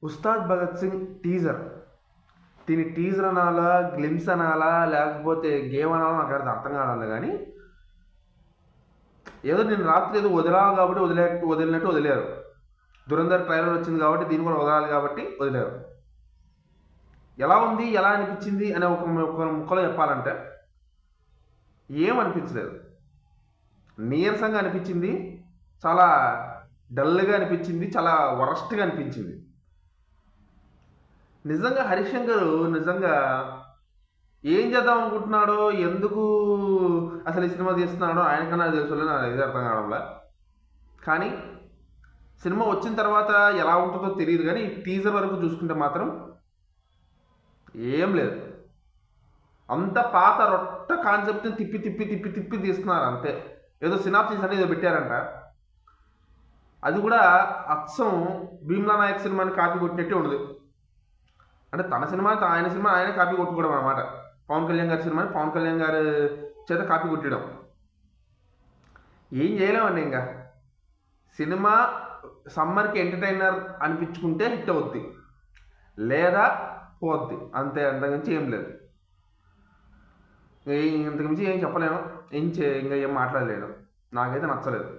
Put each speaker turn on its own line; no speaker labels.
Ustaad Bhagat Singh teaser. దీని teaser అనాలా, glimpse అనాలా, లేకపోతే గేమ్ అనాలా నాకు అర్థం కావాలి. కానీ ఏదో నేను రాత్రి ఏదో వదిలాలి కాబట్టి వదిలినట్టు వదిలేరు. దురంధర్ ట్రైలర్ వచ్చింది కాబట్టి దీన్ని కూడా వదలాలి కాబట్టి వదిలేరు. ఎలా ఉంది, ఎలా అనిపించింది అనే ఒక ముక్కలో చెప్పాలంటే ఏమనిపించలేదు. నీరసంగా అనిపించింది, చాలా డల్గా అనిపించింది, చాలా వరస్ట్గా అనిపించింది. నిజంగా హరిశంకర్ నిజంగా ఏం చేద్దాం అనుకుంటున్నాడో, ఎందుకు అసలు ఈ సినిమా తీస్తున్నాడో ఆయనకన్నా తెలుసు, నాకు ఇది అర్థం కావడంలా. కానీ సినిమా వచ్చిన తర్వాత ఎలా ఉంటుందో తెలియదు. కానీ టీజర్ వరకు చూసుకుంటే మాత్రం ఏం లేదు. అంత పాత రొట్ట కాన్సెప్ట్ని తిప్పి తిప్పి తిప్పి తిప్పి తీస్తున్నారు అంతే. ఏదో సినాప్సిస్ అనేది ఏదో పెట్టారంట, అది కూడా అచ్చం భీమ్లా నాయక్ సినిమాని కాపీ కొట్టినట్టే ఉండదు. అంటే తన సినిమా ఆయన సినిమా ఆయన కాపీ కొట్టుకోవడం అనమాట. పవన్ కళ్యాణ్ గారి సినిమాని పవన్ కళ్యాణ్ గారి చేత కాపీ కొట్టడం. ఏం చేయలేమండి. ఇంకా సినిమా సమ్మర్కి ఎంటర్టైనర్ అనిపించుకుంటే హిట్ అవుద్ది, లేదా పోద్ది, అంతే. అంతకుమించి ఏం లేదు. ఇంతకుమించి ఏం చెప్పలేను, ఇంకా ఏం మాట్లాడలేను. నాకైతే నచ్చలేదు.